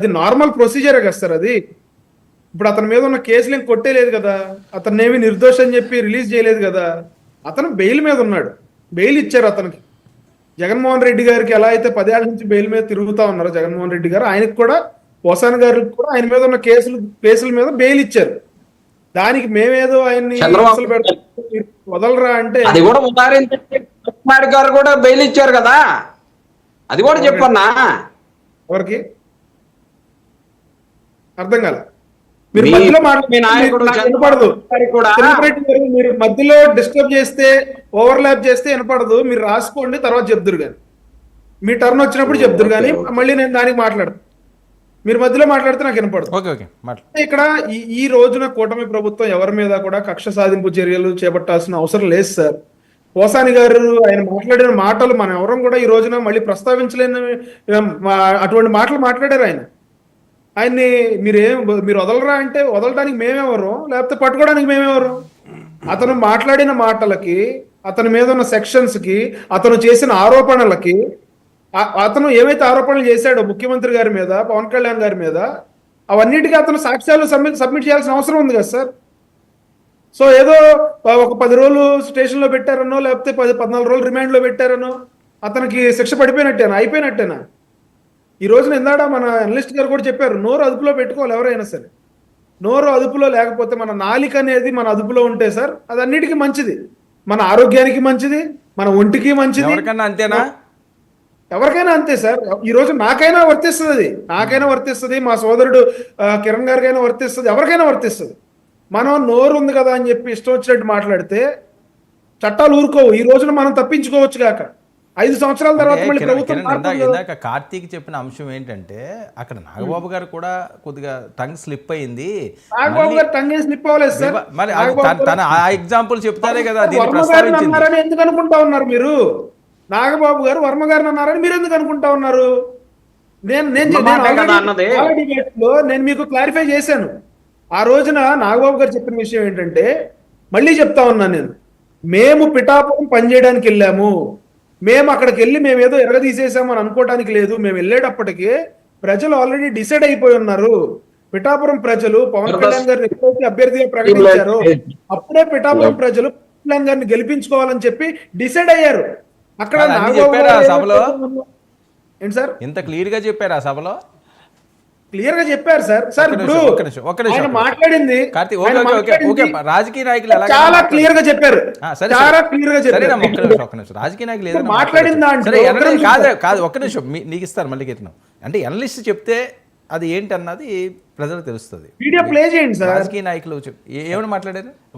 అది నార్మల్ ప్రొసీజరే కదా సార్ అది. ఇప్పుడు అతని మీద ఉన్న కేసులు ఏం కొట్టేలేదు కదా, అతన్ని ఏమి నిర్దోషం అని చెప్పి రిలీజ్ చేయలేదు కదా, అతను బెయిల్ మీద ఉన్నాడు. బెయిల్ ఇచ్చారు అతనికి. జగన్మోహన్ రెడ్డి గారికి ఎలా అయితే 10 ఏళ్ల నుంచి బెయిల్ మీద తిరుగుతా ఉన్నారు జగన్మోహన్ రెడ్డి గారు, ఆయనకు కూడా పోసాని గారికి కూడా ఆయన మీద ఉన్న కేసుల మీద బెయిల్ ఇచ్చారు. దానికి మేమేదో ఆయన్ని అసలు పెడతాం వదలరా అంటే అది కూడా ఉదాహరణ గారు కూడా బెయిల్ ఇచ్చారు కదా, అది కూడా చెప్పన్నా. ఎవరికి అర్థం కాల. మీరు మధ్యలో వినపడదు. మీరు మధ్యలో డిస్టర్బ్ చేస్తే, ఓవర్లాప్ చేస్తే వినపడదు. మీరు రాసుకోండి, తర్వాత చెప్దురు కానీ, మీ టర్న్ వచ్చినప్పుడు చెప్దురు కానీ మళ్ళీ నేను దానికి మాట్లాడతాను. మీరు మధ్యలో మాట్లాడితే నాకు వినపడదు. ఇక్కడ ఈ రోజున కూటమి ప్రభుత్వం ఎవరి మీద కూడా కక్ష సాధింపు చర్యలు చేపట్టాల్సిన అవసరం లేదు సార్. పోసాని గారు ఆయన మాట్లాడిన మాటలు మనం ఎవరం కూడా ఈ రోజున మళ్ళీ ప్రస్తావించలేని అటువంటి మాటలు మాట్లాడారు ఆయన. ఆయన్ని మీరు వదలరా అంటే వదలడానికి మేమెవరు, లేకపోతే పట్టుకోవడానికి మేమెవరు? అతను మాట్లాడిన మాటలకి, అతని మీద ఉన్న సెక్షన్స్ కి, అతను చేసిన ఆరోపణలకి, అతను ఏవైతే ఆరోపణలు చేశాడో ముఖ్యమంత్రి గారి మీద, పవన్ కళ్యాణ్ గారి మీద, అవన్నిటికీ అతను సాక్ష్యాలు సబ్మిట్ చేయాల్సిన అవసరం ఉంది కదా సార్. సో ఏదో ఒక 10 రోజులు స్టేషన్లో పెట్టారనో, లేకపోతే 14 రోజులు రిమాండ్లో పెట్టారనో అతనికి శిక్ష పడిపోయినట్టేనా, అయిపోయినట్టేనా? ఈ రోజున ఇందాక మన అనలిస్ట్ గారు కూడా చెప్పారు, నోరు అదుపులో పెట్టుకోవాలి ఎవరైనా సరే. నోరు అదుపులో లేకపోతే, మన నాలిక అనేది మన అదుపులో ఉంటే సార్ అది అన్నిటికీ మంచిది. మన ఆరోగ్యానికి మంచిది, మన ఒంటికి మంచిది. అంతేనా? ఎవరికైనా అంతే సార్. ఈ రోజు నాకైనా వర్తిస్తుంది, నాకైనా వర్తిస్తుంది, మా సోదరుడు కిరణ్ గారికైనా వర్తిస్తుంది, ఎవరికైనా వర్తిస్తుంది. మనం నోరు ఉంది కదా అని చెప్పి ఇష్టం వచ్చినట్టు మాట్లాడితే చట్టాలు ఊరుకోవు. ఈ రోజున మనం తప్పించుకోవచ్చు కాక 5 సంవత్సరాల తర్వాత మళ్ళీ ఇందాక కార్తీక్ చెప్పిన అంశం ఏంటంటే, అక్కడ నాగబాబు గారు కూడా కొద్దిగా టంగ్ స్లిప్ అయింది. నాగబాబు గారు టంగ్ స్లిప్ అవ్వలేదు సార్. మరి తన ఆ ఎగ్జాంపుల్ చెప్తారే కదా. ఎందుకు అనుకుంటా ఉన్నారు మీరు? నాగబాబు గారు వర్మ గారిని అన్నారని మీరు ఎందుకు అనుకుంటా ఉన్నారు? నేను మీకు క్లారిఫై చేశాను. ఆ రోజున నాగబాబు గారు చెప్పిన విషయం ఏంటంటే, మళ్ళీ చెప్తా ఉన్నాను నేను, మేము పిఠాపురం పనిచేయడానికి వెళ్ళాము, మేము అక్కడికి వెళ్ళి మేమేదో ఎరగదీసేసాము అని అనుకోవడానికి లేదు. మేము వెళ్ళేటప్పటికే ప్రజలు ఆల్రెడీ డిసైడ్ అయిపోయి ఉన్నారు. పిఠాపురం ప్రజలు పవన్ కళ్యాణ్ గారిని ఎప్పుడైతే అభ్యర్థిగా ప్రకటించారో అప్పుడే పిఠాపురం ప్రజలు పవన్ కళ్యాణ్ గారిని గెలిపించుకోవాలని చెప్పి డిసైడ్ అయ్యారు. అక్కడ ఏంటి సార్ ఇంత క్లియర్ గా చెప్పారు ఆ సభలో? క్లియర్ గా చెప్పారు సార్. సార్ ఇప్పుడు ఆయన మాట్లాడింది రాజకీయ నాయకులు చాలా క్లియర్ గా చెప్పారు, చాలా క్లియర్ గా చెప్పారు. రాజకీయ నాయకులు మాట్లాడింది కాదు, ఒక్క నిమిషం నీకు ఇస్తారు మళ్ళీ కెట్టినాం అంటే అనలిస్ట్ చెప్తే అది ఏంటి అన్నది ప్రజలకు తెలుస్తుంది. వీడియో ప్లే చేయండి సార్. రాజకీయ నాయకులు ఏమని మాట్లాడారు?